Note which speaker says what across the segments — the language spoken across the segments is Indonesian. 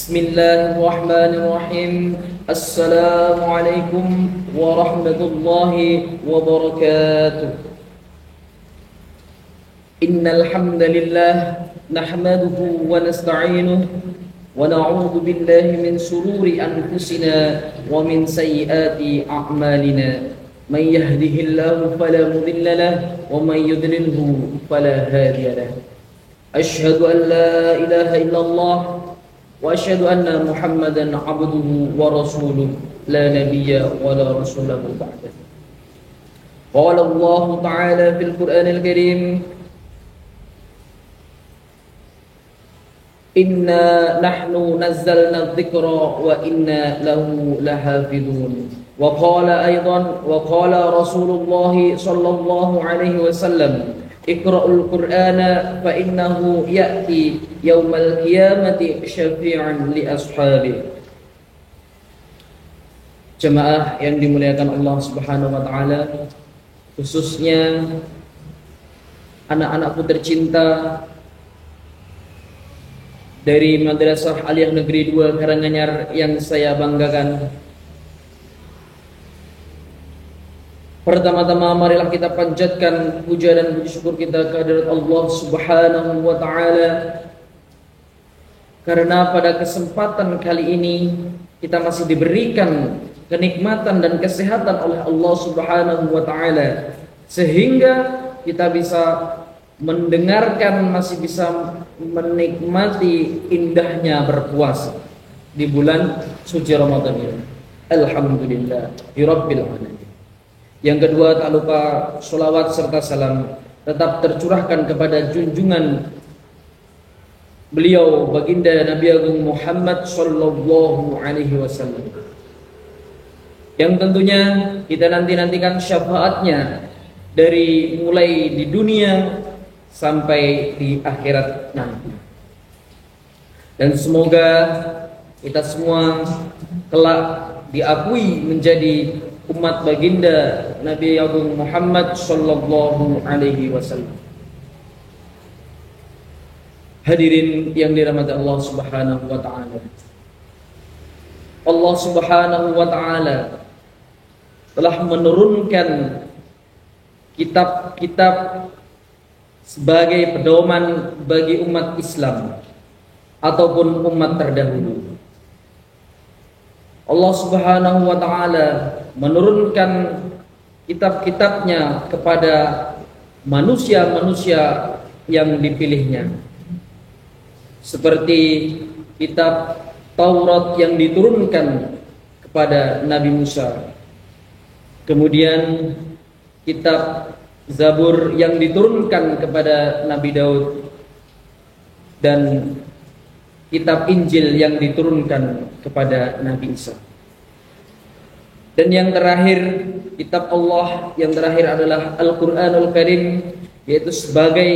Speaker 1: Bismillahirrahmanirrahim. Assalamualaikum warahmatullahi wabarakatuh. Innal hamdalillah nahmaduhu wa nasta'inuhu wa na'udzu billahi min shururi anfusina wa min sayyiati a'malina. Man yahdihillahu fala mudilla lahu wa man yudlilhu fala hadiya lahu. Asyhadu an la ilaha illallah wa asyhadu anna Muhammadan abduhu wa rasuluh la nabiyya wa la rasulahu ba'dahu. Qala Allah ta'ala fil Qur'anil Karim, inna nahnu nazzalna adh-dhikra wa inna lahu lahafidhun. Wa qala aidan wa qala Rasulullah sallallahu alaihi wasallam, Iqra'ul Qur'ana fa innahu ya'ti yaumal qiyamati syafi'an li ashabi. Jemaah yang dimuliakan Allah Subhanahu wa taala, khususnya anak-anakku tercinta dari Madrasah Aliyah Negeri 2 Karanganyar yang saya banggakan. Pertama-tama marilah kita panjatkan puja dan puji syukur kita kehadirat Allah Subhanahu wa taala, karena pada kesempatan kali ini kita masih diberikan kenikmatan dan kesehatan oleh Allah Subhanahu wa taala, sehingga kita bisa mendengarkan, masih bisa menikmati indahnya berpuasa di bulan suci Ramadan ini. Alhamdulillah rabbil alamin. Yang kedua, tak lupa sholawat serta salam tetap tercurahkan kepada junjungan beliau baginda Nabi Agung Muhammad sallallahu alaihi wasallam, yang tentunya kita nantikan syafaatnya dari mulai di dunia sampai di akhirat nanti. Dan semoga kita semua kelak diakui menjadi umat baginda Nabi Agung Muhammad sallallahu alaihi wasallam. Hadirin yang dirahmati Allah Subhanahu wa taala. Allah Subhanahu wa taala telah menurunkan kitab-kitab sebagai pedoman bagi umat Islam ataupun umat terdahulu. Allah Subhanahu wa taala menurunkan kitab-kitabnya kepada manusia-manusia yang dipilihnya, seperti kitab Taurat yang diturunkan kepada Nabi Musa, kemudian kitab Zabur yang diturunkan kepada Nabi Daud, dan kitab Injil yang diturunkan kepada Nabi Isa. Dan yang terakhir, kitab Allah yang terakhir adalah Al-Quranul Karim, yaitu sebagai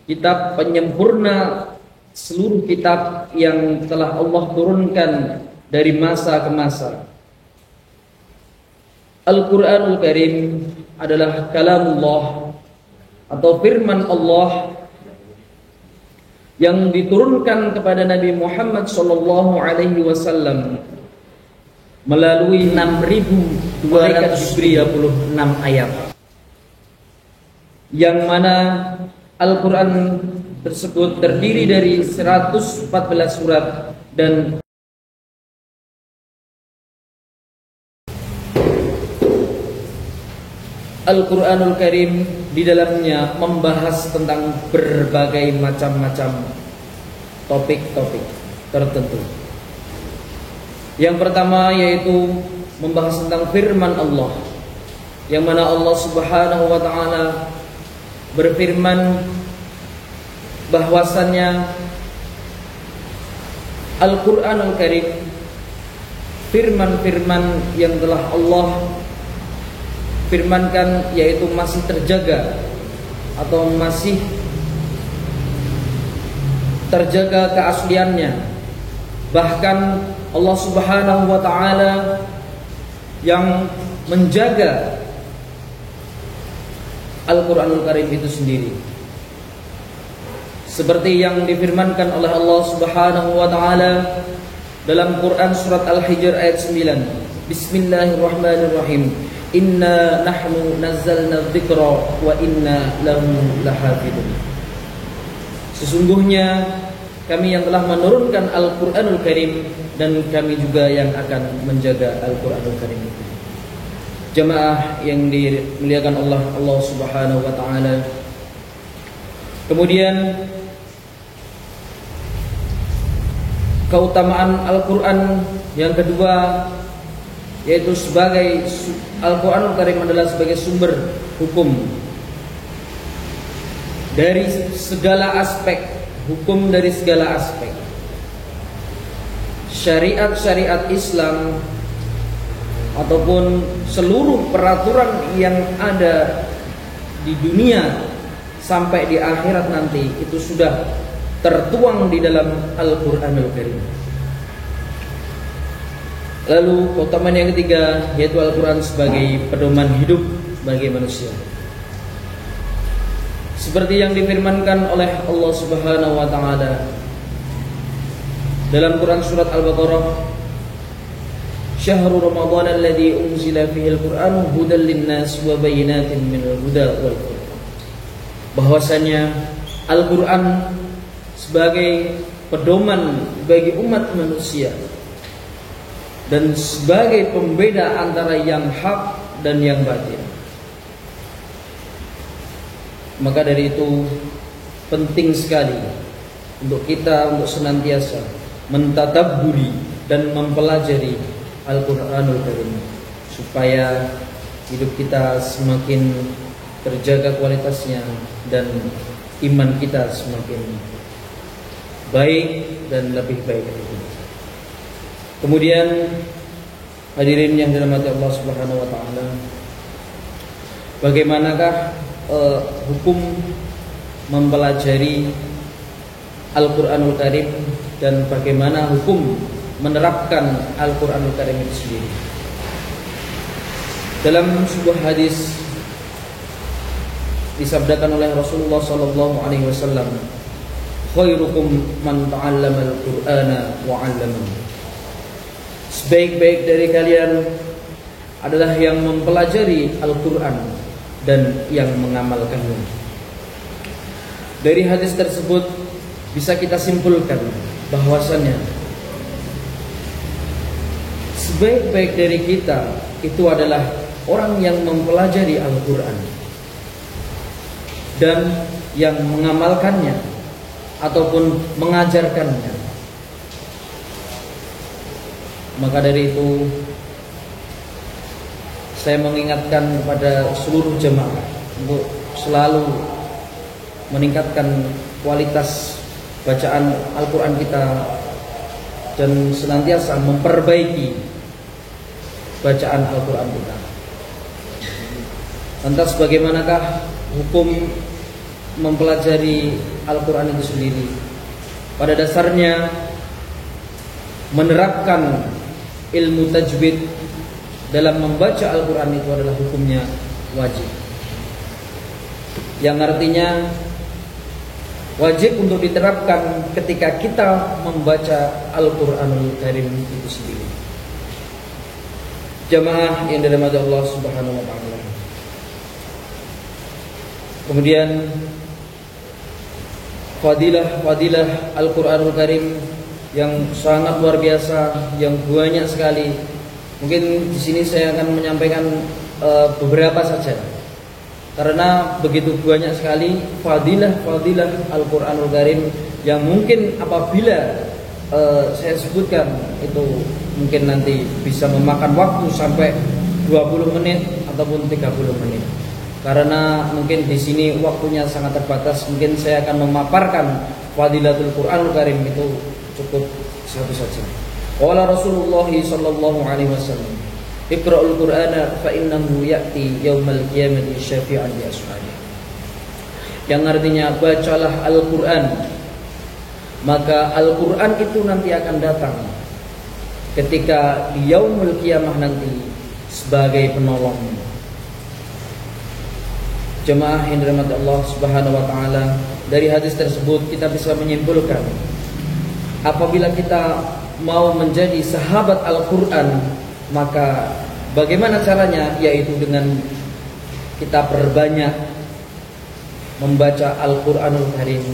Speaker 1: kitab penyempurna seluruh kitab yang telah Allah turunkan dari masa ke masa. Al-Quranul Karim adalah kalamullah atau firman Allah yang diturunkan kepada Nabi Muhammad sallallahu alaihi wasallam melalui 6.236 ayat, yang mana Al-Quran tersebut terdiri dari 114 surat, dan Al-Quranul Karim di dalamnya membahas tentang berbagai macam-macam topik-topik tertentu. Yang pertama yaitu membahas tentang firman Allah, yang mana Allah Subhanahu wa taala berfirman bahwasannya Al-Quranul Karim firman-firman yang telah Allah firmankan, yaitu masih terjaga atau masih terjaga keasliannya. Bahkan Allah Subhanahu wa taala yang menjaga Al-Quranul Karim itu sendiri. Seperti yang difirmankan oleh Allah Subhanahu wa taala dalam Quran surat Al-Hijr ayat 9. Bismillahirrahmanirrahim. Inna nahnu nazzalna dzikra wa inna lahu lahafidun. Sesungguhnya kami yang telah menurunkan Al-Qur'anul Karim dan kami juga yang akan menjaga Al-Qur'anul Karim itu. Jamaah yang dimuliakan Allah Subhanahu wa taala. Kemudian keutamaan Al-Qur'an yang kedua, yaitu sebagai Al-Qur'anul Karim adalah sebagai sumber hukum dari segala aspek, hukum dari segala aspek. Syariat-syariat Islam ataupun seluruh peraturan yang ada di dunia sampai di akhirat nanti itu sudah tertuang di dalam Al-Qur'anul Karim. Lalu keutamaan yang ketiga, yaitu Al-Quran sebagai pedoman hidup bagi manusia. Seperti yang difirmankan oleh Allah Subhanahu wa taala dalam Quran surat Al-Baqarah, Syahrul Ramadan alladzi unzila fihi al-Qur'anu hudan lin-nas wa bayyinatin minal huda wal furqan. Bahwasanya Al-Qur'an sebagai pedoman bagi umat manusia dan sebagai pembeda antara yang hak dan yang batil. Maka dari itu penting sekali untuk kita untuk senantiasa mentadabburi dan mempelajari Al-Qur'anul Karim supaya hidup kita semakin terjaga kualitasnya dan iman kita semakin baik dan lebih baik lagi. Kemudian hadirin yang dirahmati Allah Subhanahu wa taala, bagaimanakah hukum mempelajari Al-Qur'anul Karim dan bagaimana hukum menerapkan Al-Qur'anul Karim itu sendiri? Dalam sebuah hadis disabdakan oleh Rasulullah sallallahu alaihi wasallam, khairukum man ta'allama al-Qur'ana wa 'allamahu. Sebaik-baik dari kalian adalah yang mempelajari Al-Qur'an dan yang mengamalkannya. Dari hadis tersebut bisa kita simpulkan bahwasannya sebaik-baik dari kita itu adalah orang yang mempelajari Al-Qur'an dan yang mengamalkannya ataupun mengajarkannya. Maka dari itu saya mengingatkan kepada seluruh jemaah untuk selalu meningkatkan kualitas bacaan Al-Qur'an kita dan senantiasa memperbaiki bacaan Al-Qur'an kita. Lantas bagaimanakah hukum mempelajari Al-Qur'an itu sendiri? Pada dasarnya menerapkan ilmu tajwid dalam membaca Al-Qur'an itu adalah hukumnya wajib. Yang artinya wajib untuk diterapkan ketika kita membaca Al-Qur'anul Karim itu sendiri. Jamaah yang dirahmati Allah Subhanahu wa taala. Kemudian fadilah Al-Qur'anul Karim yang sangat luar biasa, yang banyak sekali. Mungkin di sini saya akan menyampaikan beberapa saja, karena begitu banyak sekali fadilah Al-Qur'anul Karim yang mungkin apabila saya sebutkan itu mungkin nanti bisa memakan waktu sampai 20 menit ataupun 30 menit. Karena mungkin di sini waktunya sangat terbatas, mungkin saya akan memaparkan fadilatul Qur'anul Karim itu cukup satu saja. Qala Rasulullah sallallahu alaihi wasallam, "Iqra'ul Qur'ana fa innahu ya'ti yaumal qiyamati syafi'an li ashabihi." Yang artinya bacalah Al-Qur'an, maka Al-Qur'an itu nanti akan datang ketika di yaumul qiyamah nanti sebagai penolong. Jemaah yang dirahmati Allah Subhanahu wa taala, dari hadis tersebut kita bisa menyimpulkan apabila kita mau menjadi sahabat Al-Quran, maka bagaimana caranya? Yaitu dengan kita perbanyak membaca Al-Quranul Karim,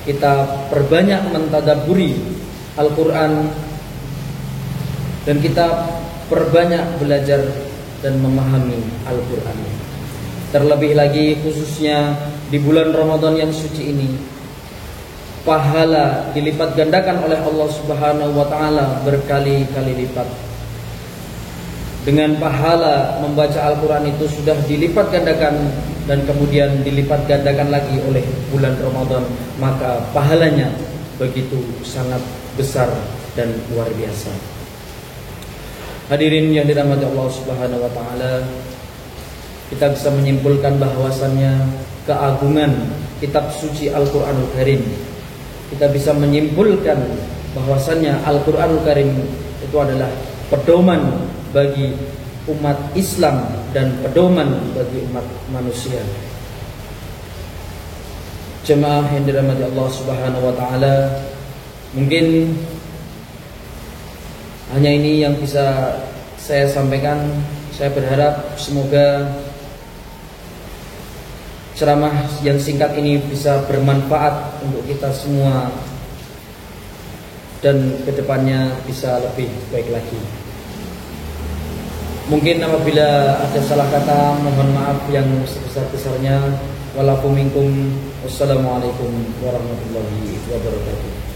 Speaker 1: kita perbanyak mentadabburi Al-Quran, dan kita perbanyak belajar dan memahami Al-Quran. Terlebih lagi khususnya di bulan Ramadan yang suci ini, pahala dilipat gandakan oleh Allah Subhanahu wa taala berkali-kali lipat. Dengan pahala membaca Al-Quran itu sudah dilipat gandakan dan kemudian dilipat gandakan lagi oleh bulan Ramadan, maka pahalanya begitu sangat besar dan luar biasa. Hadirin yang dirahmati Allah Subhanahu wa taala, kita bisa menyimpulkan bahwasannya keagungan kitab suci Al-Qur'anul Karim, kita bisa menyimpulkan bahwasannya Al-Qur'anul Karim itu adalah pedoman bagi umat Islam dan pedoman bagi umat manusia. Jemaah yang dirahmati Allah Subhanahu wa taala, mungkin hanya ini yang bisa saya sampaikan. Saya berharap semoga ceramah yang singkat ini bisa bermanfaat untuk kita semua dan kedepannya bisa lebih baik lagi. Mungkin apabila ada salah kata, mohon maaf yang sebesar-besarnya. Walaupun minkum. Wassalamualaikum warahmatullahi wabarakatuh.